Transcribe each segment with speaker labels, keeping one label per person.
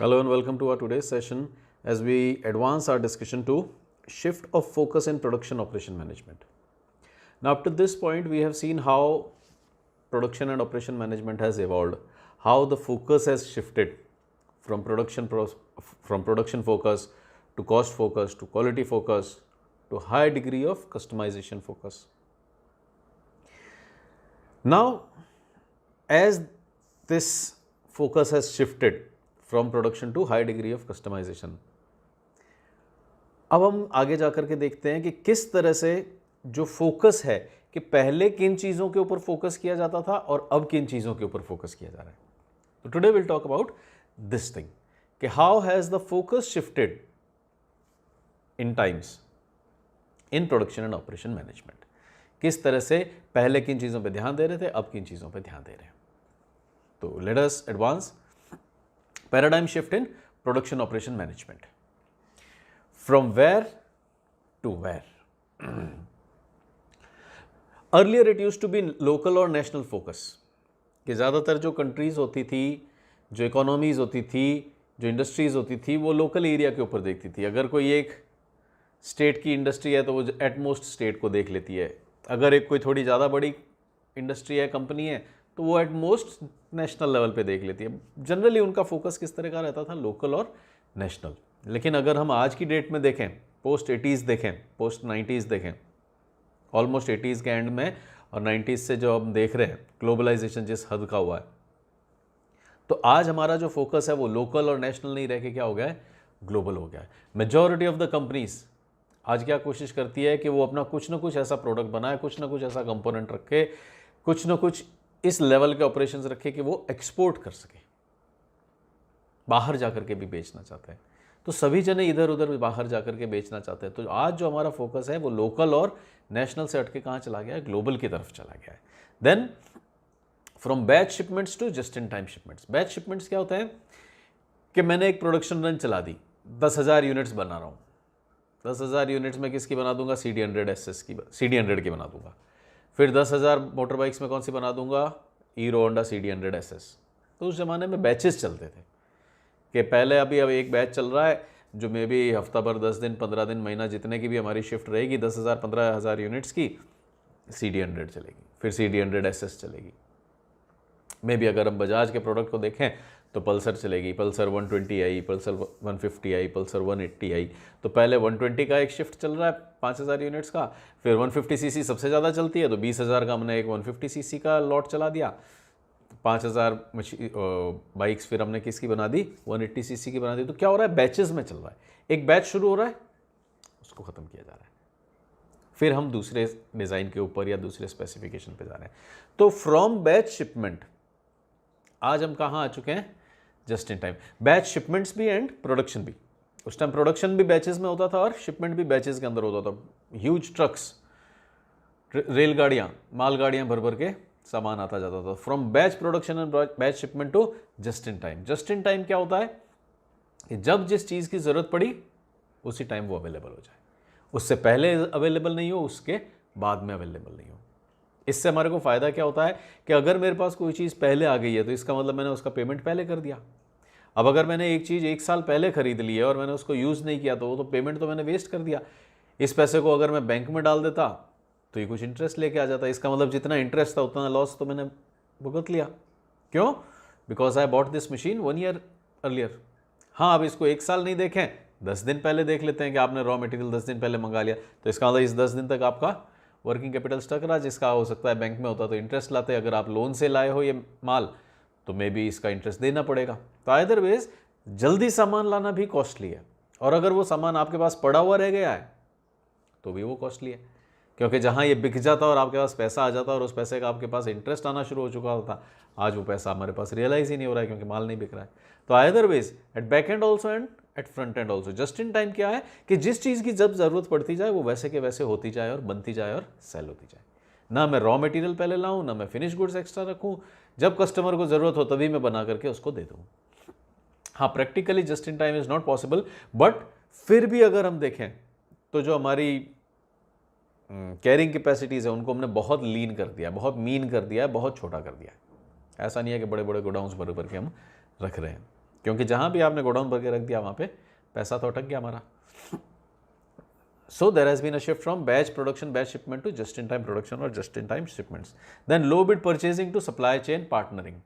Speaker 1: Hello and welcome to our today's session as we advance our discussion to shift of focus in production operation management. Now up to this point we have seen how production and operation management has evolved, how the focus has shifted from production focus to cost focus to quality focus to high degree of customization focus. Now as this focus has shifted from production to high degree of customization, अब हम आगे जाकर के देखते हैं कि किस तरह से जो फोकस है कि पहले किन चीज़ों के ऊपर फोकस किया जाता था और अब किन चीज़ों के ऊपर फोकस किया जा रहा है. तो today will talk about this thing कि how has the focus shifted in times in production and operation management. किस तरह से पहले किन चीज़ों पे ध्यान दे रहे थे, अब किन चीज़ों पे ध्यान दे रहे हैं. तो let us advance. Paradigm shift in production operation management. From where to where? Earlier it used to be local or national focus. कि ज़्यादातर जो कंट्रीज़ होती थी, जो इकोनॉमीज़ होती थी, जो इंडस्ट्रीज़ होती थी, वो लोकल एरिया के ऊपर देखती थी. अगर कोई एक स्टेट की इंडस्ट्री है तो वो एटमोस्ट स्टेट को देख लेती है. अगर एक कोई थोड़ी ज़्यादा बड़ी इंडस्ट्री है, कंपनी है, तो वो एट मोस्ट नेशनल लेवल पे देख लेती है. जनरली उनका फोकस किस तरह का रहता था, लोकल और नेशनल. लेकिन अगर हम आज की डेट में देखें, पोस्ट 80s देखें, पोस्ट 90s देखें, ऑलमोस्ट 80s के एंड में और 90s से जो हम देख रहे हैं ग्लोबलाइजेशन जिस हद का हुआ है, तो आज हमारा जो फोकस है वो लोकल और नेशनल नहीं रह के क्या हो गया है, ग्लोबल हो गया है. मेजॉरिटी ऑफ द कंपनीज आज क्या कोशिश करती है कि वो अपना कुछ ना कुछ ऐसा प्रोडक्ट बनाए, कुछ ना कुछ ऐसा कंपोनेंट रखे, कुछ ना कुछ इस लेवल के ऑपरेशंस रखे कि वो एक्सपोर्ट कर सके, बाहर जाकर के भी बेचना चाहते हैं. तो सभी जने इधर उधर बाहर जाकर के बेचना चाहते हैं. तो आज जो हमारा फोकस है वो लोकल और नेशनल से हटके कहाँ चला गया है, ग्लोबल की तरफ चला गया है. Then from batch shipments to just in time shipments. Batch shipments क्या होता है कि मैंने एक प्रोडक्शन रन चला दी, 10,000 यूनिट्स बना रहा हूँ. 10,000 यूनिट्स में किसकी बना दूंगा, CD100 SS की, CD100 की बना दूंगा. फिर 10,000 मोटर बाइक्स में कौन सी बना दूंगा, हीरो होंडा CD100 SS. तो उस ज़माने में बैचेस चलते थे कि पहले अब एक बैच चल रहा है जो मे बी हफ्ता भर, 10 दिन, 15 दिन, महीना, जितने की भी हमारी शिफ्ट रहेगी, 10,000 15,000 यूनिट्स की CD100 चलेगी, फिर CD100 SS चलेगी. मे बी अगर हम बजाज के प्रोडक्ट को देखें तो पल्सर चलेगी, पल्सर 120 आई, पल्सर 150 आई, पल्सर 180 आई. तो पहले 120 का एक शिफ्ट चल रहा है 5,000 यूनिट्स का, फिर 150 सीसी सबसे ज़्यादा चलती है तो 20,000 का हमने एक 150 सीसी का लॉट चला दिया. 5,000 बाइक्स फिर हमने किसकी बना दी, 180 सीसी की बना दी. तो क्या हो रहा है, बैचेस में चल रहा है. एक बैच शुरू हो रहा है, उसको ख़त्म किया जा रहा है, फिर हम दूसरे डिज़ाइन के ऊपर या दूसरे स्पेसिफिकेशन पे जा रहे हैं. तो फ्रॉम बैच शिपमेंट आज हम कहाँ आ चुके हैं, just in time. Batch shipments भी एंड प्रोडक्शन भी. उस टाइम प्रोडक्शन भी बैचेस में होता था और शिपमेंट भी बैचेस के अंदर होता था. ह्यूज ट्रक्स, रेलगाड़ियाँ, मालगाड़ियाँ भर भर के सामान आता जाता था. From batch production and batch shipment to just in time. Just in time क्या होता है कि जब जिस चीज़ की ज़रूरत पड़ी उसी टाइम वो अवेलेबल हो जाए, उससे पहले अवेलेबल नहीं हो, उसके बाद में अवेलेबल नहीं हो. इससे हमारे को फ़ायदा क्या होता है कि अगर मेरे पास कोई चीज़ पहले आ गई है तो इसका मतलब मैंने उसका पेमेंट पहले कर दिया. अब अगर मैंने एक चीज़ 1 साल पहले खरीद ली है और मैंने उसको यूज़ नहीं किया तो वो तो पेमेंट तो मैंने वेस्ट कर दिया. इस पैसे को अगर मैं बैंक में डाल देता तो ये कुछ इंटरेस्ट लेके आ जाता. इसका मतलब जितना इंटरेस्ट था उतना लॉस तो मैंने भुगत लिया. क्यों? Because I bought this machine 1 year earlier. हाँ, अब इसको 1 साल नहीं देखें, 10 दिन पहले देख लेते हैं कि आपने रॉ मटेरियल 10 दिन पहले मंगा लिया, तो इसका मतलब इस 10 दिन तक आपका वर्किंग कैपिटल स्टक रहा, जिसका हो सकता है बैंक में होता तो इंटरेस्ट लाते. अगर आप लोन से लाए हो ये माल तो मे बी इसका इंटरेस्ट देना पड़ेगा. तो अदरवाइज जल्दी सामान लाना भी कॉस्टली है, और अगर वो सामान आपके पास पड़ा हुआ रह गया है तो भी वो कॉस्टली है, क्योंकि जहाँ ये बिक जाता और आपके पास पैसा आ जाता और उस पैसे का आपके पास इंटरेस्ट आना शुरू हो चुका होता, आज वो पैसा हमारे पास रियलाइज ही नहीं हो रहा है क्योंकि माल नहीं बिक रहा है. तो otherwise at back end also and at front end also just in time क्या है कि जिस चीज़ की जब ज़रूरत पड़ती जाए वो वैसे के वैसे होती जाए और बनती जाए और सेल होती जाए. ना मैं रॉ मटेरियल पहले लाऊं, ना मैं फिनिश गुड्स एक्स्ट्रा रखूं. जब कस्टमर को ज़रूरत हो तभी मैं बना करके उसको दे दूं. हाँ, practically just in time is not possible, but फिर भी अगर हम देखें तो जो हमारी कैरिंग कैपेसिटीज़ है उनको हमने बहुत लीन कर दिया, बहुत मीन कर दिया है, बहुत छोटा कर दिया है. ऐसा नहीं है कि बड़े बड़े गोडाउंस भर भर के हम रख रहे हैं. क्योंकि जहाँ भी आपने गोडाउन भर के रख दिया वहाँ पे पैसा तो अटक गया हमारा। So there has been a shift from batch production, batch shipment to just-in-time production or just-in-time shipments. Then low bid purchasing to supply chain partnering.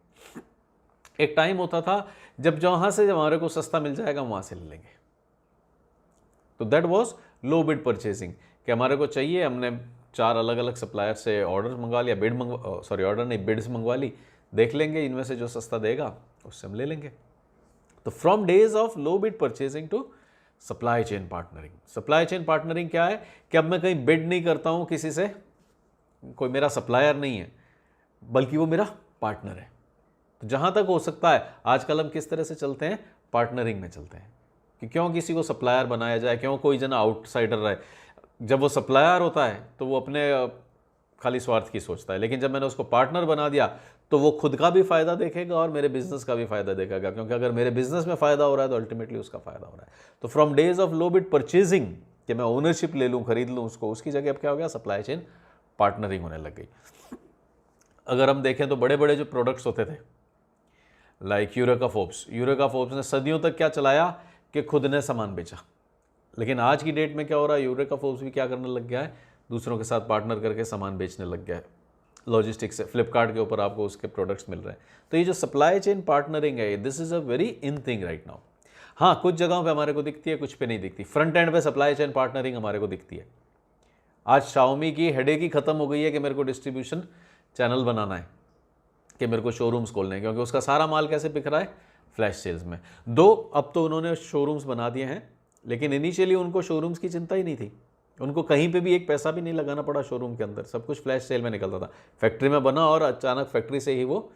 Speaker 1: एक टाइम होता था जब जहाँ से हमारे को सस्ता मिल जाएगा वहाँ से ले लेंगे, तो that was low bid purchasing, कि हमारे को चाहिए, हमने 4 अलग अलग सप्लायर से ऑर्डर मंगवा लिया, ऑर्डर नहीं, बिड्स मंगवा ली, देख लेंगे इनमें से जो सस्ता देगा उससे हम ले लेंगे। तो from days of low bid purchasing to supply chain partnering. Supply chain partnering क्या है कि अब मैं कहीं बिड नहीं करता हूँ किसी से, कोई मेरा सप्लायर नहीं है, बल्कि वो मेरा पार्टनर है। तो जहाँ तक हो सकता है आजकल हम किस तरह से चलते हैं, पार्टनरिंग में चलते हैं, कि क्यों किसी को सप्लायर बनाया जाए, क्यों कोई जना आउटसाइडर रहे। जब वो सप्लायर होता है तो वो अपने खाली स्वार्थ की सोचता है, लेकिन जब मैंने उसको पार्टनर बना दिया तो वो खुद का भी फ़ायदा देखेगा और मेरे बिजनेस का भी फ़ायदा देखेगा, क्योंकि अगर मेरे बिजनेस में फ़ायदा हो रहा है तो अल्टीमेटली उसका फ़ायदा हो रहा है। तो from days of low bid purchasing, कि मैं ओनरशिप ले लूँ, खरीद लूँ उसको, उसकी जगह अब क्या हो गया, सप्लाई चेन पार्टनरिंग होने लग गई। अगर हम देखें तो बड़े बड़े जो प्रोडक्ट्स होते थे लाइक यूरेका फोर्ब्स ने सदियों तक क्या चलाया कि खुद ने सामान बेचा, लेकिन आज की डेट में क्या हो रहा है, यूरेका फोर्ब्स भी क्या करने लग गया है, दूसरों के साथ पार्टनर करके सामान बेचने लग गया है। लॉजिस्टिक्स से फ्लिपकार्ट के ऊपर आपको उसके प्रोडक्ट्स मिल रहे हैं। तो ये जो सप्लाई चेन पार्टनरिंग है, this is a very in thing right now. हाँ, कुछ जगहों पे हमारे को दिखती है, कुछ पे नहीं दिखती। फ्रंट एंड पे सप्लाई चेन पार्टनरिंग हमारे को दिखती है। आज शाओमी की हेडेक ही खत्म हो गई है कि मेरे को डिस्ट्रीब्यूशन चैनल बनाना है, कि मेरे को शोरूम्स खोलने हैं, क्योंकि उसका सारा माल कैसे बिक रहा है, फ्लैश सेल्स में। अब तो उन्होंने शोरूम्स बना दिए हैं, लेकिन इनिशियली उनको शोरूम्स की चिंता ही नहीं थी, उनको कहीं पे भी एक पैसा भी नहीं लगाना पड़ा शोरूम के अंदर, सब कुछ फ्लैश सेल में निकलता था। फैक्ट्री में बना और अचानक फैक्ट्री से ही वो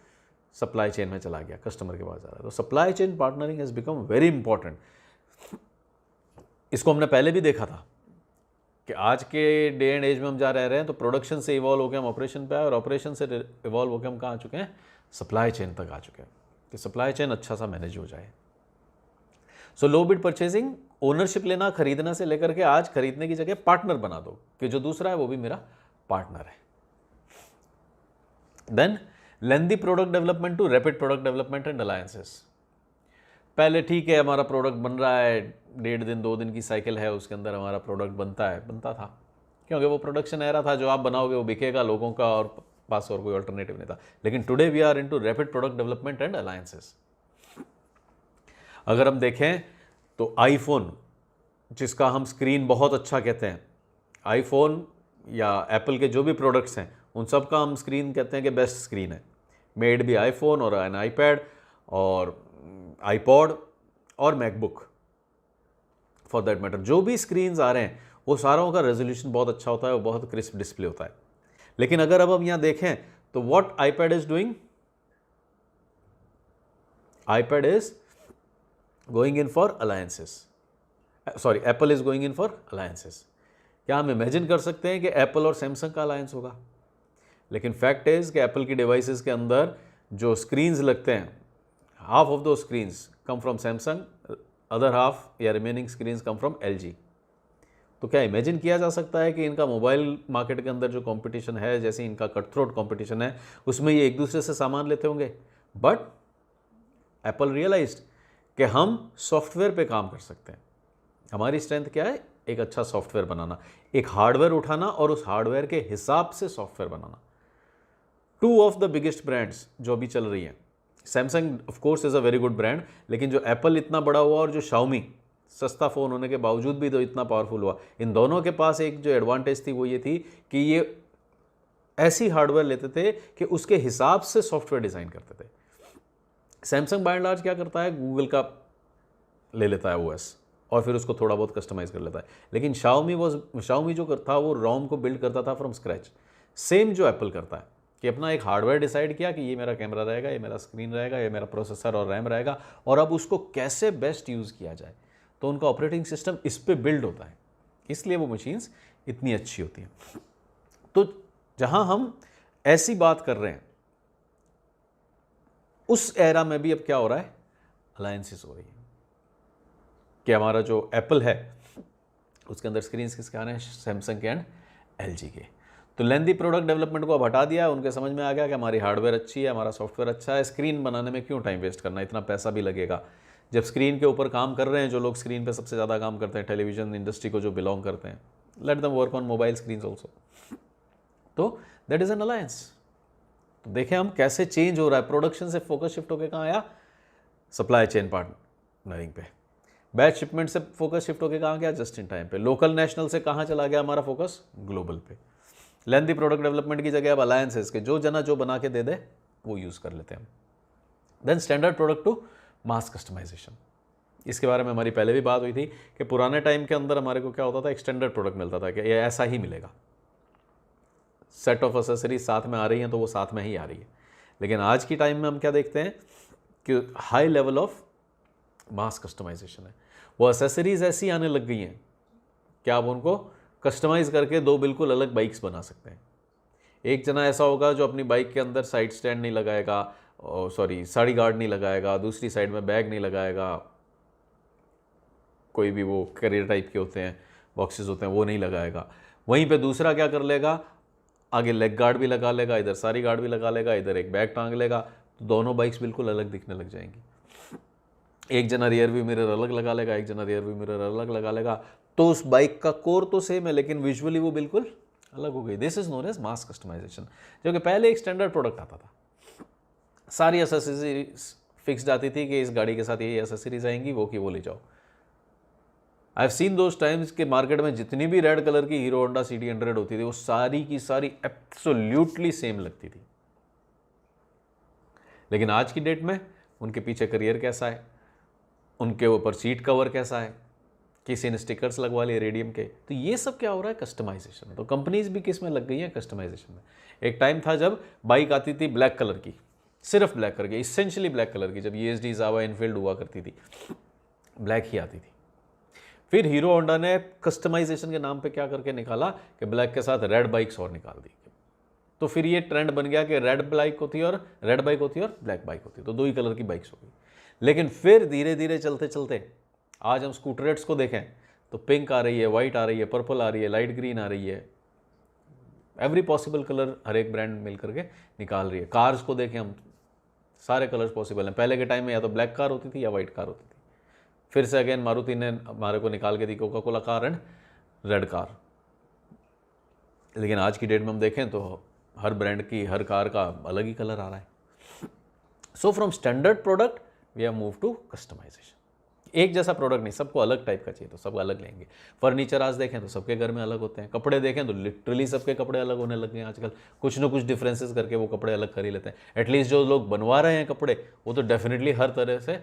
Speaker 1: सप्लाई चेन में चला गया, कस्टमर के पास जा रहा है। तो supply chain partnering has become very important. इसको हमने पहले भी देखा था कि आज के डे एंड एज में हम जा रहे हैं, तो प्रोडक्शन से इवॉल्व होकर हम ऑपरेशन पे आए, और ऑपरेशन से इवॉल्व होकर हम कहाँ आ चुके हैं, सप्लाई चेन तक आ चुके हैं, कि सप्लाई चेन अच्छा सा मैनेज हो जाए। सो लो बिड परचेजिंग, ओनरशिप लेना, खरीदना से लेकर के आज खरीदने की जगह पार्टनर बना दो, कि जो दूसरा है वो भी मेरा पार्टनर है। Then lengthy product development to rapid product development and alliances. पहले ठीक है, हमारा प्रोडक्ट बन रहा है, 1.5 दिन 2 दिन की साइकिल है, उसके अंदर हमारा प्रोडक्ट बनता था, क्योंकि वो प्रोडक्शन एरा था, जो आप बनाओगे वो बिकेगा लोगों का, और पास और कोई अल्टरनेटिव नहीं था। लेकिन today we are into rapid product development and alliances. अगर हम देखें तो आईफोन, जिसका हम स्क्रीन बहुत अच्छा कहते हैं, आईफोन या एप्पल के जो भी प्रोडक्ट्स हैं उन सब का हम स्क्रीन कहते हैं कि बेस्ट स्क्रीन है। मेड भी आईफोन और एन आईपैड और आईपॉड और मैकबुक फॉर दैट मैटर, जो भी स्क्रीन्स आ रहे हैं वो सारों का रेजोल्यूशन बहुत अच्छा होता है, वो बहुत क्रिस्प डिस्प्ले होता है। लेकिन अगर अब हम यहाँ देखें तो what iPad is doing, iPad is going in for alliances, sorry Apple is going in for alliances. क्या हम इमेजिन कर सकते हैं कि एप्पल और सैमसंग का अलायंस होगा? लेकिन फैक्ट इज कि एप्पल की डिवाइसेस के अंदर जो स्क्रीन्स लगते हैं, half of those screens come from Samsung, other half या remaining screens come from LG. तो क्या इमेजिन किया जा सकता है कि इनका मोबाइल मार्केट के अंदर जो कंपटीशन है, जैसे इनका कट थ्रोट कंपटीशन है, उसमें ये एक दूसरे से सामान लेते होंगे? बट एप्पल रियलाइज्ड कि हम सॉफ्टवेयर पे काम कर सकते हैं। हमारी स्ट्रेंथ क्या है? एक अच्छा सॉफ्टवेयर बनाना, एक हार्डवेयर उठाना और उस हार्डवेयर के हिसाब से software banana. 2 of the biggest brands जो अभी चल रही हैं, Samsung of course is a very good brand, लेकिन जो एप्पल इतना बड़ा हुआ और जो शाओमी सस्ता फ़ोन होने के बावजूद भी तो इतना पावरफुल हुआ, इन दोनों के पास एक जो एडवांटेज थी वो ये थी कि ये ऐसी हार्डवेयर लेते थे कि उसके हिसाब से सॉफ्टवेयर डिज़ाइन करते थे। सैमसंग बाय एंड लार्ज क्या करता है, गूगल का ले लेता है ओएस और फिर उसको थोड़ा बहुत कस्टमाइज़ कर लेता है। लेकिन शाओमी जो था वो रोम को बिल्ड करता था फ्रॉम स्क्रैच। सेम जो एप्पल करता है कि अपना एक हार्डवेयर डिसाइड किया कि ये मेरा कैमरा रहेगा, ये मेरा स्क्रीन रहेगा, ये मेरा प्रोसेसर और रैम रहेगा, और अब उसको कैसे बेस्ट यूज़ किया जाए, तो उनका ऑपरेटिंग सिस्टम इस पर बिल्ड होता है, इसलिए वो मशीन्स इतनी अच्छी होती हैं। तो जहाँ हम ऐसी बात कर रहे हैं, उस एरा में भी अब क्या हो रहा है, अलायंसेस हो रही है कि हमारा जो एप्पल है उसके अंदर स्क्रीन किसके आने हैं, सैमसंग के एंड एलजी के। तो लेंदी प्रोडक्ट डेवलपमेंट को अब हटा दिया, उनके समझ में आ गया कि हमारी हार्डवेयर अच्छी है, हमारा सॉफ्टवेयर अच्छा है, स्क्रीन बनाने में क्यों टाइम वेस्ट करना, इतना पैसा भी लगेगा। जब स्क्रीन के ऊपर काम कर रहे हैं, जो लोग स्क्रीन पे सबसे ज़्यादा काम करते हैं, टेलीविज़न इंडस्ट्री को जो बिलोंग करते हैं, let them work on mobile screen also. तो दैट इज़ एन अलायंस। तो देखें हम कैसे चेंज हो रहा है, प्रोडक्शन से फोकस शिफ्ट होकर कहाँ आया, सप्लाई चेन पार्टनरिंग पे। बैच शिपमेंट से फोकस शिफ्ट होकर कहाँ गया, जस्ट इन टाइम पे। लोकल नेशनल से कहाँ चला गया हमारा फोकस, ग्लोबल पे। लेंथी प्रोडक्ट डेवलपमेंट की जगह अब अलायंसेस के, जो जना जो बना के दे दे वो यूज़ कर लेते हैं हम। Then standard product to mass customization. इसके बारे में हमारी पहले भी बात हुई थी कि पुराने टाइम के अंदर हमारे को क्या होता था, एक स्टैंडर्ड प्रोडक्ट मिलता था कि ये ऐसा ही मिलेगा, सेट ऑफ एसेसरीज साथ में आ रही हैं तो वो साथ में ही आ रही है। लेकिन आज की टाइम में हम क्या देखते हैं कि high level of mass customization है। वो एसेसरीज ऐसी आने लग गई हैं कि आप उनको कस्टमाइज़ करके दो बिल्कुल अलग बाइक्स बना सकते हैं। एक जना ऐसा होगा जो अपनी बाइक के अंदर साइड स्टैंड नहीं लगाएगा, साड़ी गार्ड नहीं लगाएगा, दूसरी साइड में बैग नहीं लगाएगा, कोई भी वो करियर टाइप के होते हैं, बॉक्सेस होते हैं, वो नहीं लगाएगा। वहीं पे दूसरा क्या कर लेगा, आगे लेग गार्ड भी लगा लेगा, इधर साड़ी गार्ड भी लगा लेगा, इधर एक बैग टांग लेगा, तो दोनों बाइक्स बिल्कुल अलग दिखने लग जाएंगी। एक जना रियर व्यू मिरर अलग लगा लेगा, एक जना रियर व्यू मिरर अलग लगा लेगा, तो उस बाइक का कोर तो सेम है लेकिन विजुअली वो बिल्कुल अलग हो गई। This is known as mass customization. जो कि पहले एक स्टैंडर्ड प्रोडक्ट आता था, सारी एसेसरीज फिक्स्ड आती थी कि इस गाड़ी के साथ ये एसेसरीज आएंगी, वो की वो ले जाओ। I have seen those times के मार्केट में जितनी भी रेड कलर की हीरो होंडा CD100 होती थी, वो सारी की सारी एब्सोल्युटली सेम लगती थी। लेकिन आज की डेट में उनके पीछे करियर कैसा है, उनके ऊपर सीट कवर कैसा है, किसी ने स्टिकर्स लगवा लिए रेडियम के, तो ये सब क्या हो रहा है, कस्टमाइजेशन। तो कंपनीज भी किस में लग गई हैं, कस्टमाइजेशन में। एक टाइम था जब बाइक आती थी ब्लैक कलर की, सिर्फ ब्लैक कलर की, इसेंशियली ब्लैक कलर की, जब ESD जावा इनफील्ड हुआ करती थी, ब्लैक ही आती थी। फिर हीरो होंडा ने कस्टमाइजेशन के नाम पे क्या करके निकाला कि ब्लैक के साथ रेड बाइक्स और निकाल दी। तो फिर ये ट्रेंड बन गया कि रेड बाइक होती है और रेड बाइक होती है और ब्लैक बाइक होती है, तो दो ही कलर की बाइक्स हो गई। लेकिन फिर धीरे धीरे चलते चलते आज हम स्कूटरेट्स को देखें तो पिंक आ रही है, वाइट आ रही है, पर्पल आ रही है, लाइट ग्रीन आ रही है, एवरी पॉसिबल कलर हर एक ब्रांड मिल करके निकाल रही है। कार्स को देखें हम, सारे कलर्स पॉसिबल हैं। पहले के टाइम में या तो ब्लैक कार होती थी या वाइट कार होती थी। फिर से अगेन मारुति ने हमारे को निकाल के दी Coca Cola car and red car. लेकिन आज की डेट में हम देखें तो हर ब्रांड की हर कार का अलग ही कलर आ रहा है। So from standard product we have move to customization. एक जैसा प्रोडक्ट नहीं, सबको अलग टाइप का चाहिए तो सब अलग लेंगे। फर्नीचर आज देखें तो सबके घर में अलग होते हैं, कपड़े देखें तो लिटरली सबके कपड़े अलग होने लगे हैं आजकल। कुछ ना कुछ डिफरेंसेस करके वो कपड़े अलग कर ही लेते हैं। एटलीस्ट जो लोग बनवा रहे हैं कपड़े वो तो डेफिनेटली हर तरह से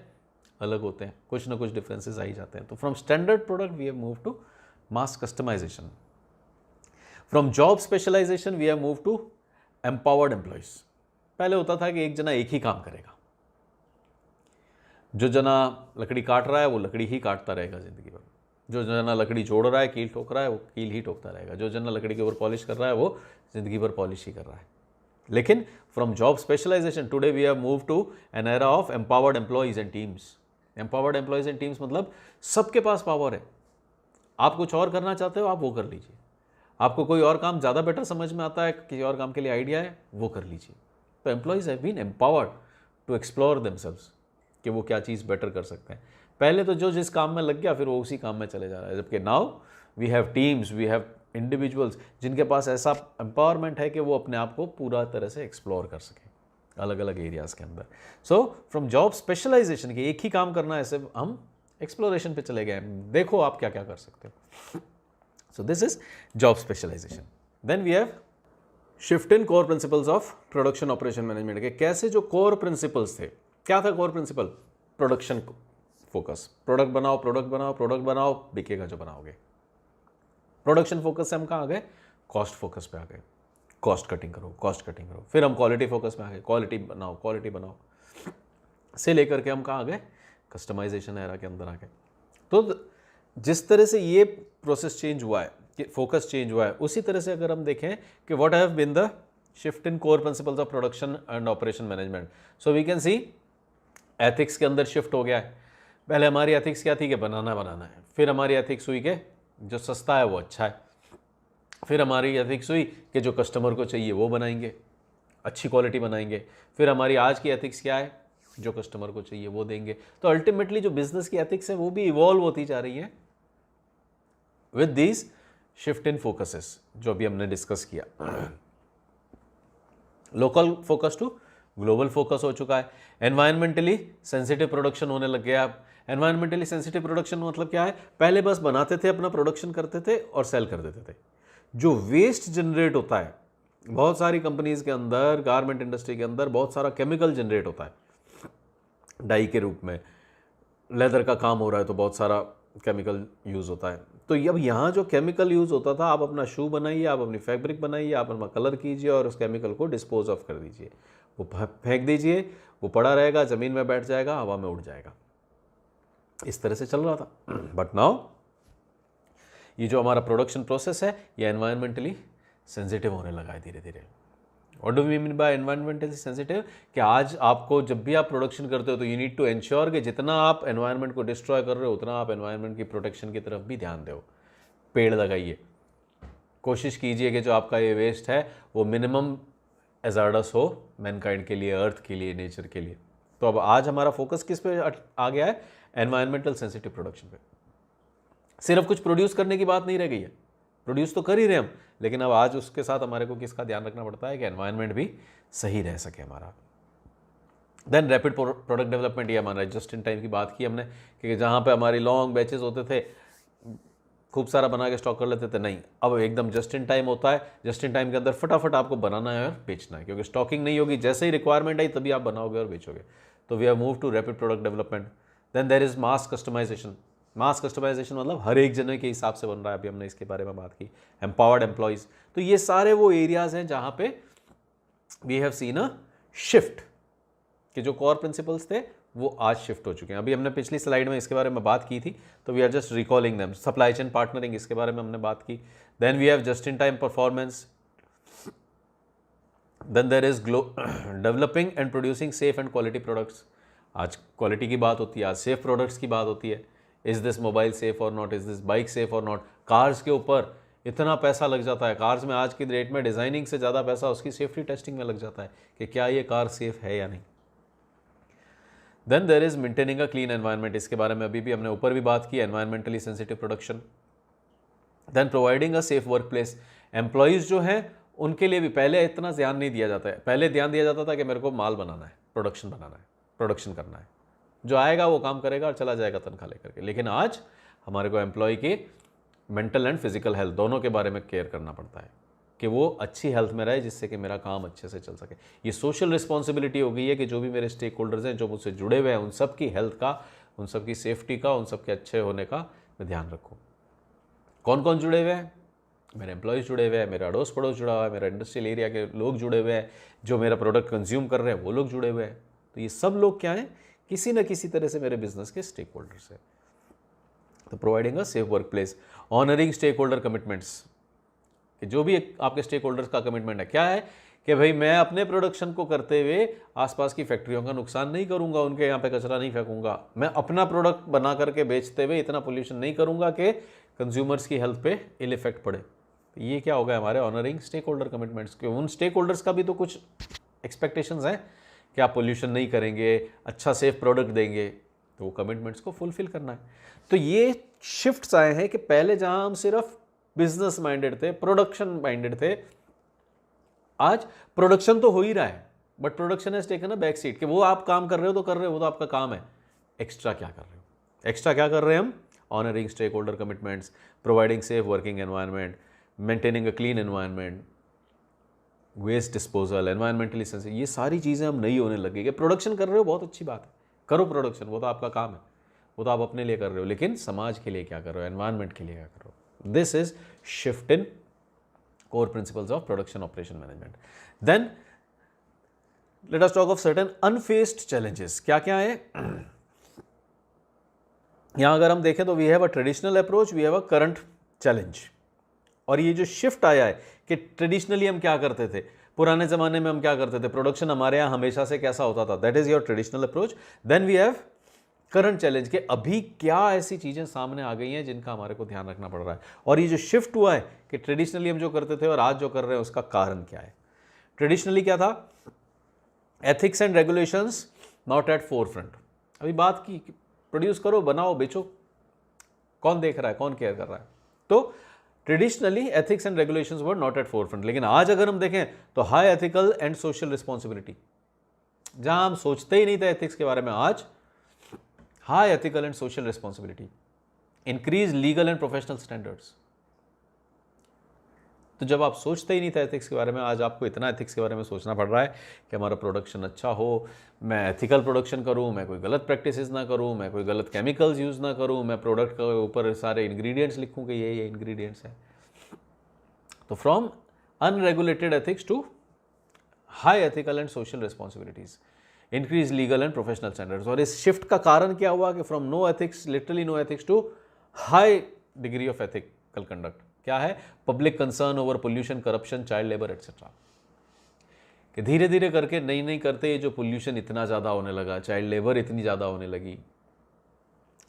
Speaker 1: अलग होते हैं, कुछ ना कुछ डिफरेंसेस आ ही जाते हैं। तो from standard product we have move to mass customization. From job specialization we have move to empowered employees. पहले होता था कि एक जना एक ही काम करेगा, जो जना लकड़ी काट रहा है वो लकड़ी ही काटता रहेगा ज़िंदगी भर, जो जना लकड़ी जोड़ रहा है, कील ठोक रहा है, वो कील ही ठोकता रहेगा, जो जना लकड़ी के ऊपर पॉलिश कर रहा है वो ज़िंदगी भर पॉलिश ही कर रहा है। लेकिन from job specialization today we have move to an era of empowered employees and teams. Empowered employees and teams मतलब सबके पास पावर है। आप कुछ और करना चाहते हो आप वो कर लीजिए, आपको कोई और काम ज़्यादा बेटर समझ में आता है, किसी और काम के लिए आइडिया है, वो कर लीजिए। तो employees have been empowered to explore themselves कि वो क्या चीज़ बेटर कर सकते हैं। पहले तो जो जिस काम में लग गया फिर वो उसी काम में चले जा रहा है, जबकि now we have teams, we have individuals जिनके पास ऐसा एम्पावरमेंट है कि वो अपने आप को पूरा तरह से एक्सप्लोर कर सकें अलग अलग एरियाज़ के अंदर। सो फ्रॉम जॉब स्पेशलाइजेशन के एक ही काम करना है, ऐसे हम एक्सप्लोरेशन पे चले गए, देखो आप क्या क्या कर सकते हो। So this is job specialization. Then we have shift in core principles of production operation management के। कैसे जो कोर प्रिंसिपल्स थे, क्या था core principle? Production focus, product बनाओ, प्रोडक्ट बनाओ, प्रोडक्ट बनाओ, बिकेगा जो बनाओगे। प्रोडक्शन फोकस से हम कहाँ आ गए? कॉस्ट फोकस पे आ गए, कॉस्ट कटिंग करो, कॉस्ट कटिंग करो। फिर हम क्वालिटी फोकस में आ गए, क्वालिटी बनाओ, क्वालिटी बनाओ, से लेकर के हम कहाँ आ गए? कस्टमाइजेशन एरा के अंदर आ गए। तो जिस तरह से ये प्रोसेस चेंज हुआ है, फोकस चेंज हुआ है, उसी तरह से अगर हम देखें कि what have been the shift in core principles of production and operation management, so we can see ethics के अंदर शिफ्ट हो गया है। पहले हमारी एथिक्स क्या थी कि बनाना है, फिर हमारी एथिक्स हुई कि जो सस्ता है वो अच्छा है, फिर हमारी एथिक्स हुई कि जो कस्टमर को चाहिए वो बनाएंगे, अच्छी क्वालिटी बनाएंगे। फिर हमारी आज की एथिक्स क्या है? जो कस्टमर को चाहिए वो देंगे। तो अल्टीमेटली जो बिजनेस की एथिक्स है वो भी इवॉल्व होती जा रही है with these shift in focuses जो अभी हमने डिस्कस किया। Local focus to global focus हो चुका है। एनवायरमेंटली सेंसिटिव प्रोडक्शन होने लग गया। अब एनवायरमेंटली सेंसिटिव प्रोडक्शन मतलब क्या है? पहले बस बनाते थे, अपना प्रोडक्शन करते थे और सेल कर देते थे। जो वेस्ट जनरेट होता है बहुत सारी कंपनीज के अंदर, गारमेंट इंडस्ट्री के अंदर बहुत सारा केमिकल जनरेट होता है डाई के रूप में। लेदर का काम हो रहा है तो बहुत सारा केमिकल यूज़ होता है। तो अब यहाँ जो केमिकल यूज़ होता था, आप अपना शू बनाइए, आप अपनी फैब्रिक बनाइए, आप अपना कलर कीजिए और उस केमिकल को डिस्पोज ऑफ कर दीजिए, वो फेंक दीजिए, वो पड़ा रहेगा, ज़मीन में बैठ जाएगा, हवा में उड़ जाएगा। इस तरह से चल रहा था। बट नाउ ये जो हमारा प्रोडक्शन प्रोसेस है ये एनवायरमेंटली सेंसिटिव होने लगा है धीरे धीरे। What do we mean by environmentally sensitive? कि आज आपको जब भी आप प्रोडक्शन करते हो तो यू नीड टू एंश्योर कि जितना आप एनवायरनमेंट को डिस्ट्रॉय कर रहे हो उतना आप एनवायरनमेंट की प्रोटेक्शन की तरफ भी ध्यान दो। पेड़ लगाइए, कोशिश कीजिए कि जो आपका ये वेस्ट है वो मिनिमम एजार्डस हो मैनकाइंड के लिए, अर्थ के लिए, नेचर के लिए। तो अब आज हमारा फोकस किस पे आ गया है? एनवायरमेंटल सेंसिटिव प्रोडक्शन पे। सिर्फ कुछ प्रोड्यूस करने की बात नहीं रह गई है, प्रोड्यूस तो कर ही रहे हम, लेकिन अब आज उसके साथ हमारे को किसका ध्यान रखना पड़ता है कि एनवायरनमेंट भी सही रह सके हमारा। देन रैपिड प्रोडक्ट डेवलपमेंट, ये हमारा जस्ट इन टाइम की बात की हमने कि जहाँ पे हमारी लॉन्ग बैचेस होते थे, खूब सारा बना के स्टॉक कर लेते थे, नहीं, अब एकदम जस्ट इन टाइम होता है। जस्ट इन टाइम के अंदर फटाफट आपको बनाना है और बेचना है, क्योंकि स्टॉकिंग नहीं होगी, जैसे ही रिक्वायरमेंट आई तभी आप बनाओगे और बेचोगे। तो we have move to rapid product development. Then there is mass customization. Mass customization मतलब हर एक जने के हिसाब से बन रहा है, अभी हमने इसके बारे में बात की। एम्पावर्ड एम्प्लॉयज़, तो ये सारे वो एरियाज हैं जहाँ पे we have seen a shift, कि जो कोर प्रिंसिपल्स थे वो आज शिफ्ट हो चुके हैं। अभी हमने पिछली स्लाइड में इसके बारे में बात की थी, तो we are just recalling them. Supply chain partnering, इसके बारे में हमने बात की। Then we have just in time performance. Then there is developing and producing safe and quality products. आज क्वालिटी की बात होती है, आज सेफ प्रोडक्ट्स की बात होती है। इज दिस मोबाइल सेफ और not, is this bike safe और नॉट। कार्स के ऊपर इतना पैसा लग जाता है, कार्स में आज की डेट में डिज़ाइनिंग से ज़्यादा पैसा उसकी सेफ्टी टेस्टिंग में लग जाता है कि क्या ये कार सेफ है या नहीं। Then there is maintaining a clean environment, इसके बारे में अभी भी हमने ऊपर भी बात की, environmentally sensitive production. Then providing a safe work place. Employees जो हैं उनके लिए भी पहले इतना ध्यान नहीं दिया जाता है। पहले ध्यान दिया जाता था कि मेरे को माल बनाना है, प्रोडक्शन बनाना है, प्रोडक्शन करना है, जो आएगा वो काम करेगा और चला जाएगा तनख्वाह लेकर के। लेकिन आज हमारे को एम्प्लॉय की मेंटल एंड फिजिकल हेल्थ दोनों के बारे में केयर करना पड़ता है कि वो अच्छी हेल्थ में रहे, जिससे कि मेरा काम अच्छे से चल सके। ये सोशल रिस्पॉन्सिबिलिटी हो गई है कि जो भी मेरे स्टेक होल्डर्स हैं, जो मुझसे जुड़े हुए हैं, उन सब की हेल्थ का, उन सब की सेफ्टी का, उन सब के अच्छे होने का मैं ध्यान रखूँ। कौन कौन जुड़े हुए हैं? मेरे एम्प्लॉयज़ जुड़े हुए हैं, मेरा अड़ोस पड़ोस जुड़ा हुआ है, मेरा इंडस्ट्रियल एरिया के लोग जुड़े हुए हैं, जो मेरा प्रोडक्ट कंज्यूम कर रहे हैं वो लोग जुड़े हुए हैं। तो ये सब लोग क्या हैं? किसी न किसी तरह से मेरे बिजनेस के स्टेक होल्डर्स हैं। तो providing a safe work place, honouring stakeholder commitments, कि जो भी आपके स्टेक होल्डर्स का कमिटमेंट है, क्या है कि भाई मैं अपने प्रोडक्शन को करते हुए आसपास की फैक्ट्रियों का नुकसान नहीं करूंगा, उनके यहाँ पे कचरा नहीं फेंकूंगा, मैं अपना प्रोडक्ट बना करके बेचते हुए इतना पोल्यूशन नहीं करूंगा कि कंज्यूमर्स की हेल्थ पे इल इफेक्ट पड़े। तो ये क्या होगा हमारे ऑनरिंग स्टेक होल्डर कमिटमेंट्स के। उन स्टेक होल्डर्स का भी तो कुछ एक्सपेक्टेशंस हैं कि आप पोल्यूशन नहीं करेंगे, अच्छा सेफ प्रोडक्ट देंगे, तो वो कमिटमेंट्स को फुलफिल करना है। तो ये शिफ्ट्स आए हैं कि पहले जहां हम सिर्फ बिजनेस माइंडेड थे, प्रोडक्शन माइंडेड थे, आज प्रोडक्शन तो हो ही रहा है, but production has taken a back seat, कि वो आप काम कर रहे हो तो कर रहे हो, वो तो आपका काम है, एक्स्ट्रा क्या कर रहे हो? एक्स्ट्रा क्या कर रहे हैं हम? Honouring stakeholder commitments, providing safe working environment, maintaining a clean environment, waste disposal, environmentally sensitive, ये सारी चीज़ें हम नहीं होने लगी। कि प्रोडक्शन कर रहे हो बहुत अच्छी बात है, करो प्रोडक्शन, वो तो आपका काम है, वो तो आप अपने लिए कर रहे हो, लेकिन समाज के लिए क्या कर रहे हो, एनवायरनमेंट के लिए क्या कर रहे हो? This is shift in core principles of production operation management. Then let us talk of certain unfaced challenges. क्या क्या है यहां? अगर हम देखें तो we have a traditional approach, we have a current challenge. और ये जो शिफ्ट आया है कि ट्रेडिशनली हम क्या करते थे, पुराने जमाने में हम क्या करते थे, प्रोडक्शन हमारे यहाँ हमेशा से कैसा होता था, that is your traditional approach. Then we have current challenge, के अभी क्या ऐसी चीजें सामने आ गई हैं जिनका हमारे को ध्यान रखना पड़ रहा है। और ये जो शिफ्ट हुआ है कि ट्रेडिशनली हम जो करते थे और आज जो कर रहे हैं, उसका कारण क्या है? ट्रेडिशनली क्या था? Ethics and regulations not at four front. अभी बात की प्रोड्यूस करो, बनाओ, बेचो, कौन देख रहा है, कौन केयर कर रहा है। तो traditionally ethics and regulations were not at four front, लेकिन आज अगर हम देखें तो high ethical and social responsibility, जहां हम सोचते ही नहीं थे एथिक्स के बारे में, आज high ethical and social responsibility, increase legal and professional standards. तो जब आप सोचते ही नहीं थे एथिक्स के बारे में, आज आपको इतना एथिक्स के बारे में सोचना पड़ रहा है कि हमारा प्रोडक्शन अच्छा हो, मैं एथिकल प्रोडक्शन करूं, मैं कोई गलत प्रैक्टिसेस ना करूं, मैं कोई गलत केमिकल्स यूज़ ना करूं, मैं प्रोडक्ट के ऊपर सारे इंग्रेडिएंट्स लिखूं कि ये इंग्रेडिएंट्स हैं। तो from unregulated ethics to high ethical and social responsibilities, increase legal and professional standards. और इस शिफ्ट का कारण क्या हुआ कि from no ethics, literally no ethics, to high degree of ethical conduct. क्या है? Public concern over pollution, corruption, child labour etcetera. कि धीरे धीरे करके नहीं करते ये जो पोल्यूशन इतना ज़्यादा होने लगा, चाइल्ड लेबर इतनी ज़्यादा होने लगी,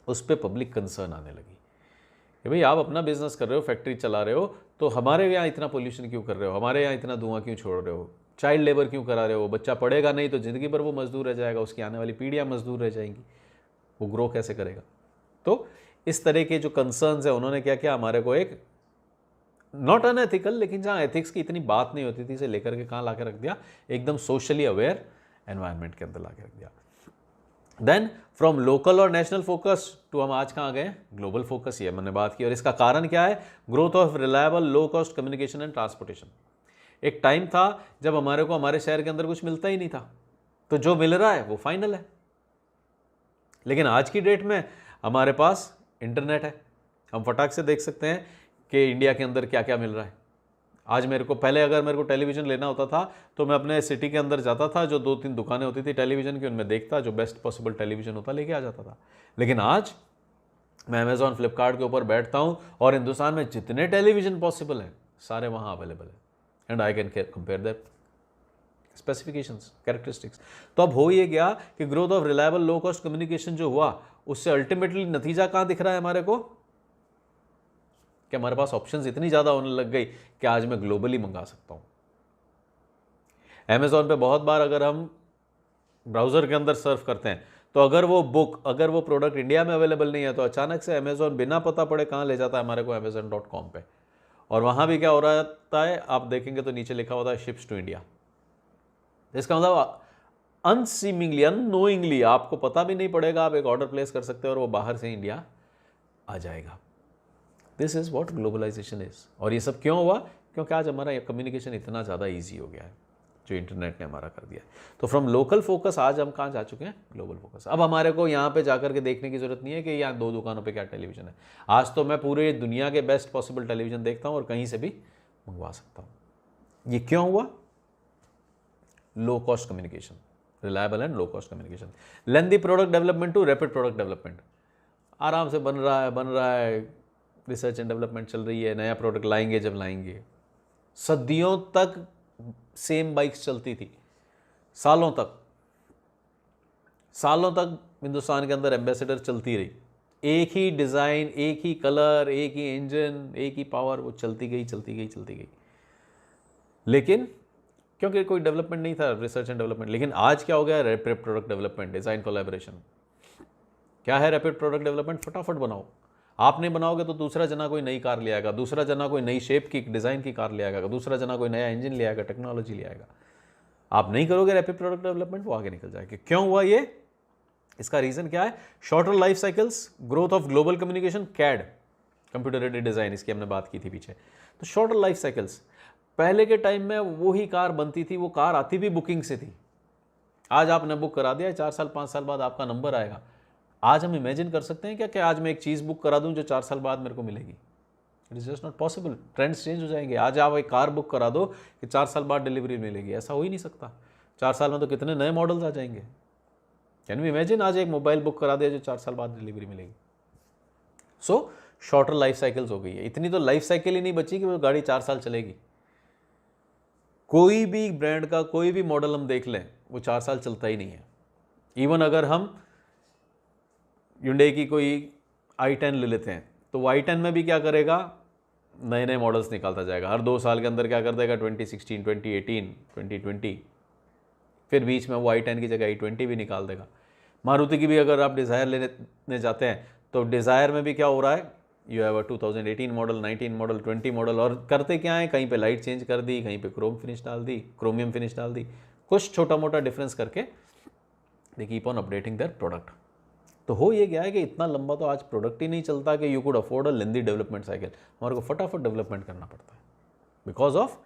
Speaker 1: उस पर पब्लिक कंसर्न आने लगी कि भाई आप अपना बिजनेस कर रहे हो, फैक्ट्री चला रहे हो, तो हमारे यहाँ इतना पोल्यूशन क्यों कर रहे हो, हमारे यहाँ इतना धुआं क्यों छोड़ रहे हो, चाइल्ड लेबर क्यों करा रहे हो। बच्चा पढ़ेगा नहीं तो ज़िंदगी भर वो मजदूर रह जाएगा, उसकी आने वाली पीढ़ियाँ मजदूर रह जाएंगी, वो ग्रो कैसे करेगा। तो इस तरह के जो कंसर्न्स है, उन्होंने क्या किया, हमारे को एक नॉट अनएथिकल, लेकिन जहाँ एथिक्स की इतनी बात नहीं होती थी, इसे लेकर के कहाँ ला के रख दिया, एकदम सोशली अवेयर एनवायरनमेंट के अंदर ला के रख दिया। देन फ्रॉम लोकल और नेशनल फोकस टू हम आज कहाँ गए, ग्लोबल फोकस। ये मैंने बात की, और इसका कारण क्या है, growth of reliable low cost communication and transportation. एक टाइम था जब हमारे को हमारे शहर के अंदर कुछ मिलता ही नहीं था, तो जो मिल रहा है वो फाइनल है। लेकिन आज की डेट में हमारे पास इंटरनेट है, हम फटाक से देख सकते हैं कि इंडिया के अंदर क्या क्या मिल रहा है। आज मेरे को, पहले अगर मेरे को टेलीविज़न लेना होता था तो मैं अपने सिटी के अंदर जाता था, जो 2-3 दुकानें होती थी टेलीविज़न की, उनमें देखता, जो बेस्ट पॉसिबल टेलीविज़न होता लेके आ जाता था। लेकिन आज मैं अमेज़ॉन, फ्लिपकार्ट के ऊपर बैठता हूँ और हिंदुस्तान में जितने टेलीविज़न पॉसिबल हैं सारे वहाँ अवेलेबल है, and I can compare that specifications, characteristics. तो अब हो ये गया कि growth of reliable low cost communication जो हुआ, उससे अल्टीमेटली नतीजा कहाँ दिख रहा है हमारे को, कि हमारे पास ऑप्शंस इतनी ज़्यादा होने लग गई कि आज मैं ग्लोबली मंगा सकता हूँ। अमेज़ॉन पे बहुत बार अगर हम ब्राउज़र के अंदर सर्फ करते हैं, तो अगर वो बुक, अगर वो प्रोडक्ट इंडिया में अवेलेबल नहीं है, तो अचानक से अमेज़ॉन बिना पता पड़े कहाँ ले जाता है हमारे को, amazon.com पे। और वहाँ भी क्या हो रहा है, आप देखेंगे तो नीचे लिखा होता है शिप्स टू इंडिया। इसका मतलब अनसीमिंगली, अननोइंगली, आपको पता भी नहीं पड़ेगा, आप एक ऑर्डर प्लेस कर सकते हो और वो बाहर से इंडिया आ जाएगा। This is what globalization is. और ये सब क्यों हुआ, क्योंकि आज हमारा कम्युनिकेशन इतना ज़्यादा ईजी हो गया है, जो इंटरनेट ने हमारा कर दिया है। तो फ्रॉम लोकल फोकस आज हम कहाँ जा चुके हैं, ग्लोबल फोकस। अब हमारे को यहाँ पे जाकर के देखने की ज़रूरत नहीं है कि यहाँ 2 दुकानों पे क्या टेलीविज़न है। आज तो मैं पूरे दुनिया के बेस्ट पॉसिबल टेलीविज़न देखता हूँ और कहीं से भी मंगवा सकता हूँ। ये क्यों हुआ, low cost communication, reliable and low cost communication. Lengthy product development to rapid product development, आराम से बन रहा है, रिसर्च एंड डेवलपमेंट चल रही है, नया प्रोडक्ट लाएंगे जब लाएंगे। सदियों तक सेम बाइक्स चलती थी, सालों तक हिंदुस्तान के अंदर एम्बेसडर चलती रही, एक ही डिज़ाइन, एक ही कलर, एक ही इंजन, एक ही पावर, वो चलती गई। लेकिन क्योंकि कोई डेवलपमेंट नहीं था, रिसर्च एंड डेवलपमेंट। लेकिन आज क्या हो गया, rapid product development, design collaboration. क्या है रैपिड प्रोडक्ट डेवलपमेंट, फटाफट बनाओ। आप नहीं बनाओगे तो दूसरा जना कोई नई कार ले आएगा, दूसरा जना कोई नई शेप की, डिज़ाइन की कार ले आएगा, दूसरा जना कोई नया इंजन ले आएगा, टेक्नोलॉजी ले आएगा। आप नहीं करोगे रैपिड प्रोडक्ट डेवलपमेंट, वो आगे निकल जाएगा। क्यों हुआ ये, इसका रीज़न क्या है, shorter life cycles, growth of global communication, CAD, computer aided design, इसकी हमने बात की थी पीछे। तो शॉर्टर लाइफ साइकिल्स, पहले के टाइम में वो ही कार बनती थी, वो कार आती भी बुकिंग से थी। आज आपने बुक करा दिया, 4 साल 5 साल बाद आपका नंबर आएगा। आज हम इमेजिन कर सकते हैं क्या कि आज मैं एक चीज़ बुक करा दूं जो 4 साल बाद मेरे को मिलेगी, it is just not possible. Trends change हो जाएंगे। आज आप एक कार बुक करा दो कि 4 साल बाद डिलीवरी मिलेगी, ऐसा हो ही नहीं सकता। 4 साल में तो कितने नए मॉडल्स आ जाएंगे। कैन वी इमेजिन, आज एक मोबाइल बुक करा दिया जो 4 साल बाद डिलीवरी मिलेगी। सो शॉर्टर लाइफ साइकिल्स हो गई है। इतनी तो लाइफ साइकिल ही नहीं बची कि वो गाड़ी 4 साल चलेगी। कोई भी ब्रांड का कोई भी मॉडल हम देख लें, वो 4 साल चलता ही नहीं है। इवन अगर हम Hyundai की कोई i10 ले लेते हैं, तो वो i10 में भी क्या करेगा, नए नए मॉडल्स निकालता जाएगा। हर 2 साल के अंदर क्या कर देगा, 2016, 2018, 2020, फिर बीच में वो i10 की जगह i20 भी निकाल देगा। मारुति की भी अगर आप डिज़ायर लेने जाते हैं तो डिज़ायर में भी क्या हो रहा है, you have a 2018 model, 19 model, 20 model, और करते क्या है, कहीं पे लाइट चेंज कर दी, कहीं पे क्रोमियम फिनिश डाल दी, कुछ छोटा मोटा डिफरेंस करके they keep on updating their product. तो हो ये गया है कि इतना लंबा तो आज प्रोडक्ट ही नहीं चलता कि you could afford a lengthy development cycle. हमारे को फटाफट डेवलपमेंट करना पड़ता है because of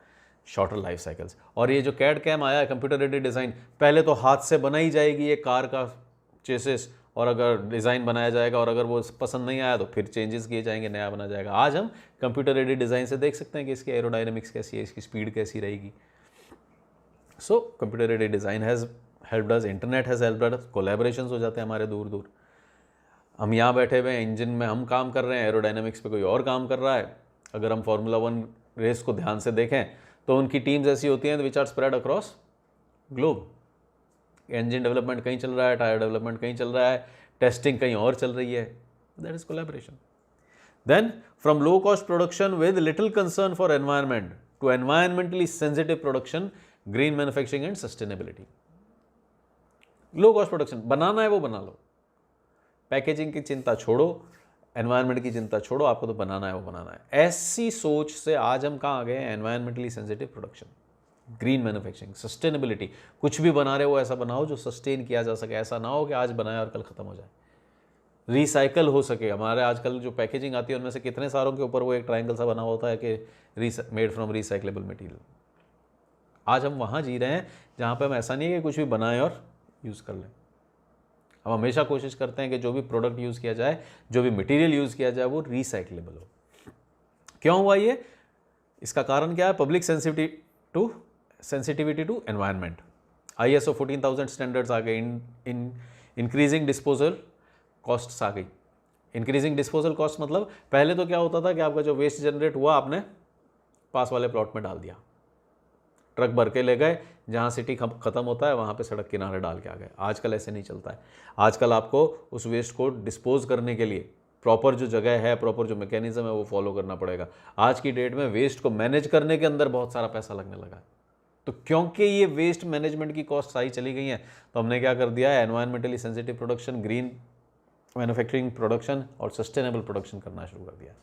Speaker 1: shorter life cycles. और ये जो कैड कैम आया है, कंप्यूटर एडेड डिज़ाइन, पहले तो हाथ से बनाई जाएगी ये कार का चेसिस, और अगर डिज़ाइन बनाया जाएगा और अगर वो पसंद नहीं आया तो फिर चेंजेस किए जाएंगे, नया बना जाएगा। आज हम कंप्यूटर एडेड डिज़ाइन से देख सकते हैं कि इसकी एरोडायनेमिक्स कैसी है, इसकी स्पीड कैसी रहेगी। So computer aided design has helped us, internet has helped us, collaborations हो जाते हैं हमारे दूर दूर। हम यहाँ बैठे हुए हैं, इंजन में हम काम कर रहे हैं, एरोडायनेमिक्स पे कोई और काम कर रहा है। अगर हम फार्मूला 1 रेस को ध्यान से देखें तो उनकी टीम्स ऐसी होती हैं which are spread across globe. Engine development कहीं चल रहा है, टायर डेवलपमेंट कहीं चल रहा है, टेस्टिंग कहीं और चल रही है। That is collaboration. Then from low cost production with little concern for environment to environmentally sensitive production, green manufacturing and sustainability. Low cost production बनाना है वो बना लो, पैकेजिंग की चिंता छोड़ो, एनवायरनमेंट की चिंता छोड़ो, आपको तो बनाना है वो बनाना है। ऐसी सोच से आज हम कहाँ आ गए हैं, environmentally sensitive production, green manufacturing, sustainability. कुछ भी बना रहे हो ऐसा बनाओ जो सस्टेन किया जा सके, ऐसा ना हो कि आज बनाया और कल खत्म हो जाए, रिसाइकल हो सके। हमारे आजकल जो पैकेजिंग आती है उनमें से कितने सारों के ऊपर वो एक ट्रायंगल सा बना होता है कि मेड फ्रॉम रिसाइकलेबल मटेरियल। आज हम वहाँ जी रहे हैं जहाँ पर हम ऐसा नहीं है कि कुछ भी बनाएं और यूज़ कर लें। हम हमेशा कोशिश करते हैं कि जो भी प्रोडक्ट यूज़ किया जाए, जो भी मटेरियल यूज़ किया जाए, वो रिसाइकलेबल हो। क्यों हुआ ये? इसका कारण क्या है? Public sensitivity to environment. ISO 14000 standards आ गए, इंक्रीजिंग डिस्पोजल कॉस्ट्स आ गई। इंक्रीजिंग डिस्पोजल कॉस्ट मतलब पहले तो क्या होता था कि आपका जो वेस्ट जनरेट हुआ आपने पास वाले प्लॉट में डाल दिया, ट्रक भर के ले गए, जहाँ सिटी खत्म होता है वहाँ पे सड़क किनारे डाल के आ गए। आजकल ऐसे नहीं चलता है। आजकल आपको उस वेस्ट को डिस्पोज करने के लिए प्रॉपर जो जगह है, प्रॉपर जो मैकेनिज्म है वो फॉलो करना पड़ेगा। आज की डेट में वेस्ट को मैनेज करने के अंदर बहुत सारा पैसा लगने लगा है। तो क्योंकि ये वेस्ट मैनेजमेंट की कॉस्ट आई चली गई हैं, तो हमने क्या कर दिया है, environmentally sensitive production, green manufacturing production और सस्टेनेबल प्रोडक्शन करना शुरू कर दिया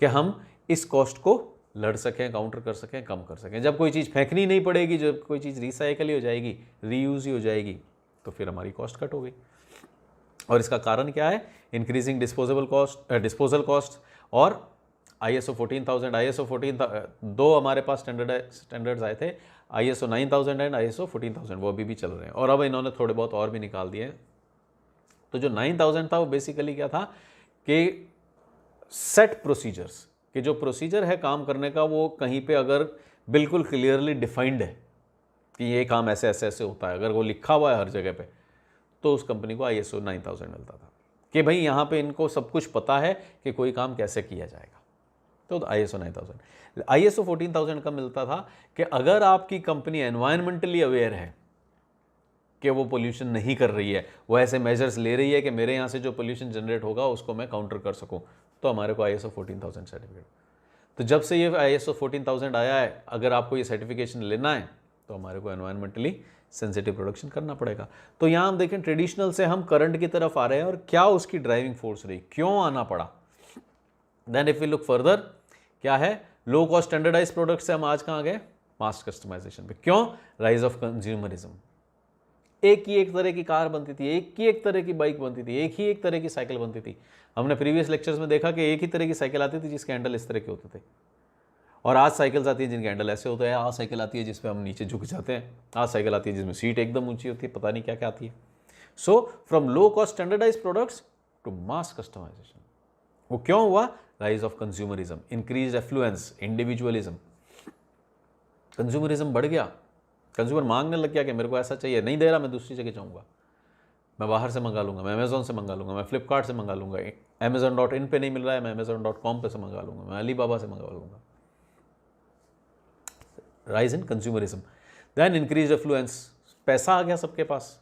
Speaker 1: कि हम इस कॉस्ट को लड़ सकें, काउंटर कर सकें, कम कर सकें। जब कोई चीज़ फेंकनी नहीं पड़ेगी, जब कोई चीज़ रिसाइकल ही हो जाएगी, रीयूज़ ही हो जाएगी, तो फिर हमारी कॉस्ट कट हो गई। और इसका कारण क्या है? इंक्रीजिंग डिस्पोजल कॉस्ट और ISO 14000 दो हमारे पास स्टैंडर्ड्स आए थे, ISO 9000 एंड ISO 14000, वो अभी भी चल रहे हैं और अब इन्होंने थोड़े बहुत और भी निकाल दिए। तो जो 9000 था वो बेसिकली क्या था कि सेट प्रोसीजर्स, कि जो प्रोसीजर है काम करने का वो कहीं पे अगर बिल्कुल क्लियरली डिफाइंड है कि ये काम ऐसे ऐसे ऐसे होता है, अगर वो लिखा हुआ है हर जगह पे, तो उस कंपनी को ISO 9000 मिलता था कि भाई यहाँ पे इनको सब कुछ पता है कि कोई काम कैसे किया जाएगा। तो ISO 9000। ISO 14000 का मिलता था कि अगर आपकी कंपनी एनवायरमेंटली अवेयर है कि वो पोल्यूशन नहीं कर रही है, वो ऐसे मेजर्स ले रही है कि मेरे यहाँ से जो पोल्यूशन जनरेट होगा उसको मैं काउंटर कर सकूँ, तो हमारे को ISO 14000 सर्टिफिकेट। तो जब से ये ISO 14000 आया है, अगर आपको ये सर्टिफिकेशन लेना है तो हमारे को एनवायरमेंटली सेंसिटिव प्रोडक्शन करना पड़ेगा। तो यहाँ हम देखें ट्रेडिशनल से हम करंट की तरफ आ रहे हैं और क्या उसकी ड्राइविंग फोर्स रही, क्यों आना पड़ा। Then if we look further, क्या है, लो कॉस्ट स्टैंडर्डाइज प्रोडक्ट से हम आज कहाँ गए, मास कस्टमाइजेशन पे। क्यों? Rise of consumerism. एक ही एक तरह की कार बनती थी, एक ही एक तरह की बाइक बनती थी, एक ही एक तरह की साइकिल बनती थी। हमने प्रीवियस लेक्चर्स में देखा कि एक ही तरह की साइकिल आती थी जिसके हैंडल इस तरह के होते थे, और आज साइकिल्स आती है जिनके हैंडल ऐसे होते हैं। आज साइकिल आती है जिसमें हम नीचे झुक जाते हैं, आज साइकिल आती है जिसमें सीट एकदम ऊंची होती है, पता नहीं क्या क्या आती है। So from low cost standardize products to mass customization. वो क्यों हुआ? Rise of consumerism, increase affluence, individualism. Consumerism बढ़ गया, कंज्यूमर मांगने लग गया कि मेरे को ऐसा चाहिए, नहीं दे रहा मैं दूसरी जगह जाऊँगा, मैं बाहर से मंगा लूँगा, मैं अमेजोन से मंगा लूँगा, मैं फ्लिपकार्ट से मंगा लूँगा, amazon.in पे नहीं मिल रहा है मैं amazon.com पे से मंगा लूँगा, मैं अलीबाबा से मंगा लूँगा। Rise in consumerism. Then increase affluence, पैसा आ गया सबके पास।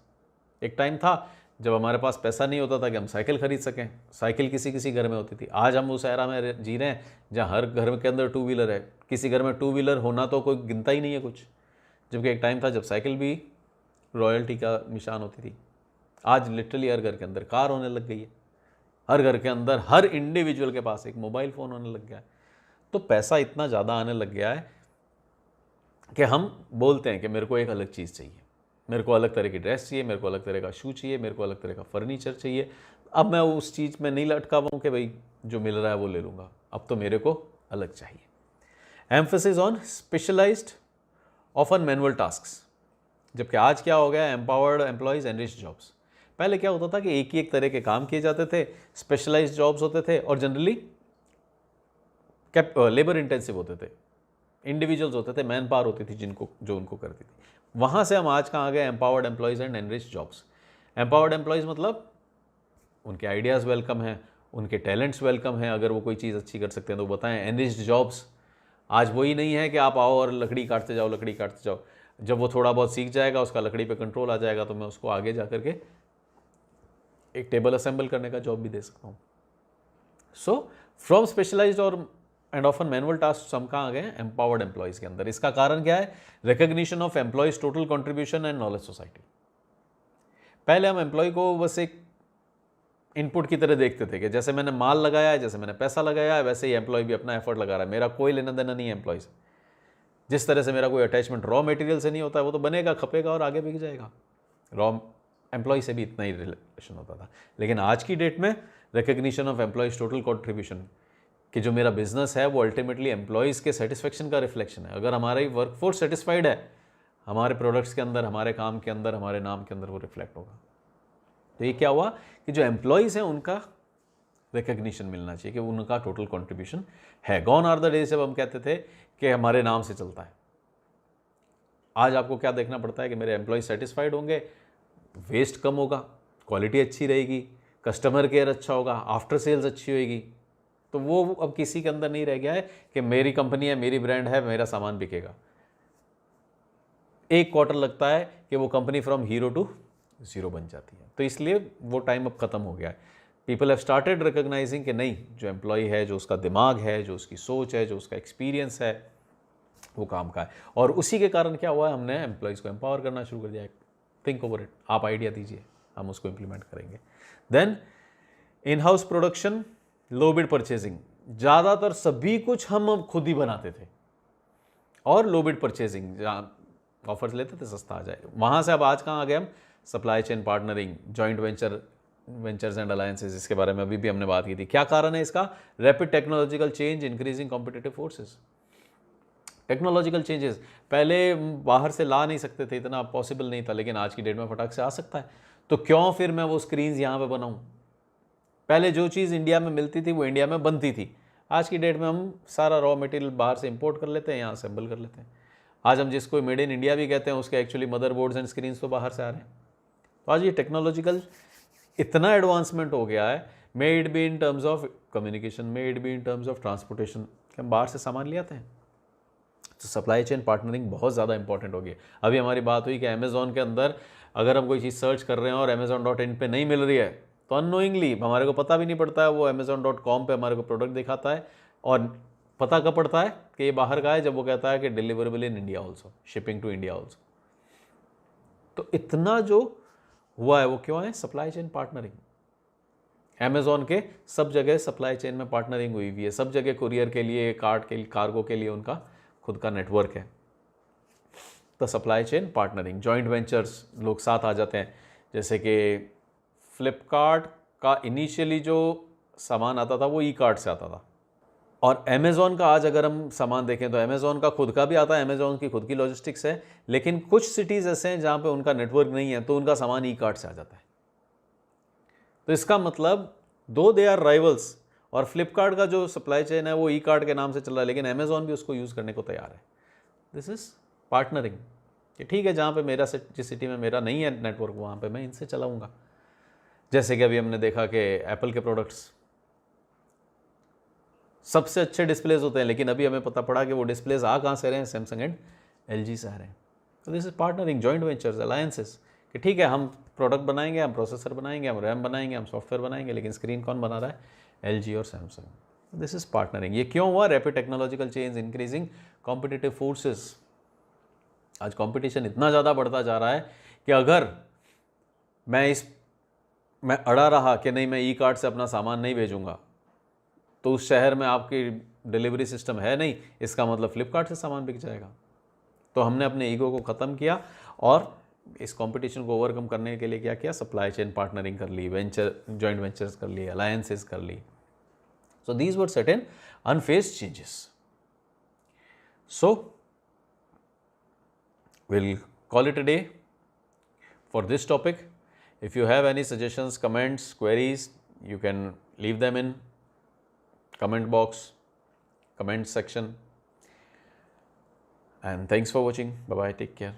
Speaker 1: एक टाइम था जब हमारे पास पैसा नहीं होता था कि हम साइकिल खरीद सकें, साइकिल किसी किसी घर में होती थी। आज हम उस एरा में जी रहे हैं जहाँ हर घर के अंदर 2 व्हीलर है, किसी घर में 2 व्हीलर होना तो कोई गिनता ही नहीं है कुछ। जबकि एक टाइम था जब साइकिल भी रॉयल्टी का निशान होती थी, आज लिटरली हर घर के अंदर कार होने लग गई है, हर घर के अंदर हर इंडिविजुअल के पास एक मोबाइल फ़ोन होने लग गया है। तो पैसा इतना ज़्यादा आने लग गया है कि हम बोलते हैं कि मेरे को एक अलग चीज़ चाहिए, मेरे को अलग तरह की ड्रेस चाहिए, मेरे को अलग तरह का शू चाहिए, मेरे को अलग तरह का फर्नीचर चाहिए। अब मैं उस चीज़ में नहीं लटका हुआ हूँ कि भाई जो मिल रहा है वो ले लूँगा, अब तो मेरे को अलग चाहिए। Emphasis on specialized often manual tasks, जबकि आज क्या हो गया, एम्पावर्ड एम्प्लॉयज़ एनरिच्ड जॉब्स। पहले क्या होता था कि एक ही एक तरह के काम किए जाते थे, स्पेशलाइज्ड जॉब्स होते थे और जनरली लेबर इंटेंसिव होते थे, इंडिविजुअल्स होते थे, मैन पावर होती थी जिनको जो उनको करती थी। वहाँ से हम आज कहाँ आ गए, empowered employees and enriched jobs. Empowered employees मतलब उनके आइडियाज़ वेलकम हैं, उनके टैलेंट्स वेलकम हैं, अगर वो कोई चीज़ अच्छी कर सकते हैं तो बताएं। एनरिच्ड जॉब्स, आज वही नहीं है कि आप आओ और लकड़ी काटते जाओ, लकड़ी काटते जाओ। जब वो थोड़ा बहुत सीख जाएगा, उसका लकड़ी पे कंट्रोल आ जाएगा, तो मैं उसको आगे जा करके एक टेबल असेंबल करने का जॉब भी दे सकता हूँ। सो फ्रॉम स्पेशलाइज्ड और एंड ऑफन मैनुअल टास्क हम कहाँ आ गए, एम्पावर्ड एम्प्लॉयज़ के अंदर। इसका कारण क्या है, recognition of employees total contribution and knowledge society. पहले हम एम्प्लॉय को बस एक इनपुट की तरह देखते थे कि जैसे मैंने माल लगाया है, जैसे मैंने पैसा लगाया है, वैसे ही एम्प्लॉय भी अपना एफर्ट लगा रहा है, मेरा कोई लेना देना नहीं है एम्प्लॉय से। जिस तरह से मेरा कोई अटैचमेंट रॉ मटेरियल से नहीं होता है, वो तो बनेगा, खपेगा और आगे बिक जाएगा, रॉ एम्प्लॉय से भी इतना ही रिलेशन होता था। लेकिन आज की डेट में recognition of employees total contribution, कि जो मेरा बिजनेस है वो अल्टीमेटली एम्प्लॉयज़ के सेटिस्फेक्शन का रिफ्लेक्शन है। अगर हमारी वर्कफोर्स सेटिस्फाइड है, हमारे प्रोडक्ट्स के अंदर, हमारे काम के अंदर, हमारे नाम के अंदर वो रिफ्लेक्ट होगा। तो ये क्या हुआ कि जो एम्प्लॉयज़ हैं उनका रिकग्निशन मिलना चाहिए कि उनका टोटल कंट्रीब्यूशन है। गॉन आर द डेज जब हम कहते थे कि हमारे नाम से चलता है। आज आपको क्या देखना पड़ता है कि मेरे एम्प्लॉय सेटिस्फाइड होंगे, वेस्ट कम होगा, क्वालिटी अच्छी रहेगी, कस्टमर केयर अच्छा होगा, आफ्टर सेल्स अच्छी होगी। तो वो अब किसी के अंदर नहीं रह गया है कि मेरी कंपनी है, मेरी ब्रांड है, मेरा सामान बिकेगा। एक क्वार्टर लगता है कि वो company from hero to zero बन जाती है। तो इसलिए वो टाइम अब ख़त्म हो गया है। पीपल हैव स्टार्टेड रिकॉग्नाइजिंग कि नहीं, जो एम्प्लॉय है, जो उसका दिमाग है, जो उसकी सोच है, जो उसका एक्सपीरियंस है, वो काम का है। और उसी के कारण क्या हुआ है, हमने एम्प्लॉयज़ को एम्पावर करना शुरू कर दिया है। थिंक ओवर इट, आप आइडिया दीजिए, हम उसको इम्प्लीमेंट करेंगे। Then in house production, low bid purchasing. ज़्यादातर सभी कुछ हम खुद ही बनाते थे, और लो बिड परचेजिंग, जहाँ ऑफर्स लेते थे सस्ता आ जाए, वहाँ से अब आज कहाँ आ गए हम, supply chain partnering, joint ventures and alliances, इसके बारे में अभी भी हमने बात की थी। क्या कारण है इसका, rapid technological change, increasing competitive forces. Technological changes पहले बाहर से ला नहीं सकते थे, इतना पॉसिबल नहीं था, लेकिन आज की डेट में फटाक से आ सकता है। तो क्यों फिर मैं वो स्क्रीन्स यहाँ पे बनाऊँ। पहले जो चीज़ इंडिया में मिलती थी वो इंडिया में बनती थी, आज की डेट में हम सारा रॉ मटेरियल बाहर से इंपोर्ट कर लेते हैं, यहाँ असेंबल कर लेते हैं। आज हम जिसको मेड इन इंडिया भी कहते हैं, उसके एक्चुअली मदरबोर्ड्स एंड स्क्रीन्स तो बाहर से आ रहे हैं। तो आज ये टेक्नोलॉजिकल इतना एडवांसमेंट हो गया है, मेड भी in terms of communication, made भी इन टर्म्स ऑफ ट्रांसपोर्टेशन, कि हम बाहर से सामान ले आते हैं। तो सप्लाई चेन पार्टनरिंग बहुत ज़्यादा इंपॉर्टेंट होगी। अभी हमारी बात हुई कि अमेज़ॉन के अंदर अगर हम कोई चीज़ सर्च कर रहे हैं और amazon.in पे नहीं मिल रही है, तो अननोइंगली, हमारे को पता भी नहीं पड़ता है, वो amazon.com पे हमारे को प्रोडक्ट दिखाता है, और पता कब पड़ता है कि ये बाहर का है, जब वो कहता है कि deliverable in India also, shipping to India also. तो इतना जो हुआ है वो क्यों है, सप्लाई चेन पार्टनरिंग। अमेज़ॉन के सब जगह सप्लाई चेन में पार्टनरिंग हुई हुई है, सब जगह कुरियर के लिए, कार्ड के लिए, कार्गो के लिए उनका खुद का नेटवर्क है। तो supply chain partnering, joint ventures, लोग साथ आ जाते हैं। जैसे कि फ्लिपकार्ट का इनिशियली जो सामान आता था वो ई कार्ट से आता था, और अमेज़ॉन का आज अगर हम सामान देखें तो अमेज़ॉन का खुद का भी आता है, अमेज़ॉन की खुद की लॉजिस्टिक्स है, लेकिन कुछ सिटीज़ ऐसे हैं जहाँ पे उनका नेटवर्क नहीं है, तो उनका सामान ई कार्ट से आ जाता है। तो इसका मतलब दो दे आर राइवल्स, और फ्लिपकार्ट का जो सप्लाई चेन है वो ई कार्ट के नाम से चल रहा है, लेकिन अमेज़ॉन भी उसको यूज़ करने को तैयार है। दिस इज़ पार्टनरिंग, कि ठीक है, जहाँ पे मेरा जिस सिटी में मेरा नहीं है नेटवर्क, वहाँ पे मैं इनसे चलाऊँगा। जैसे कि अभी हमने देखा कि एप्पल के प्रोडक्ट्स सबसे अच्छे डिस्प्लेज होते हैं, लेकिन अभी हमें पता पड़ा कि वो डिस्प्लेज आ कहाँ से रहे हैं, सैमसंग एंड एलजी से आ रहे हैं। तो this is partnering, joint ventures, alliances, कि ठीक है, हम प्रोडक्ट बनाएंगे, हम प्रोसेसर बनाएंगे, हम रैम बनाएंगे, हम सॉफ्टवेयर बनाएंगे, लेकिन स्क्रीन कौन बना रहा है, एलजी और सैमसंग। This is partnering. ये क्यों हुआ, rapid technological change, increasing competitive forces. आज कंपटीशन इतना ज़्यादा बढ़ता जा रहा है कि अगर मैं अड़ा रहा कि नहीं मैं ई कार्ट से अपना सामान नहीं भेजूंगा, तो उस शहर में आपकी डिलीवरी सिस्टम है नहीं, इसका मतलब फ्लिपकार्ट से सामान बिक जाएगा। तो हमने अपने ईगो को ख़त्म किया और इस कंपटीशन को ओवरकम करने के लिए क्या किया, सप्लाई चेन पार्टनरिंग कर ली, जॉइंट वेंचर्स कर ली, अलायंसेस कर ली। So these were certain unforeseen changes. So we'll call it a day for this topic. If you have any suggestions, comments, queries, you can leave them in comment box, comment section. And thanks for watching. Bye bye. Take care.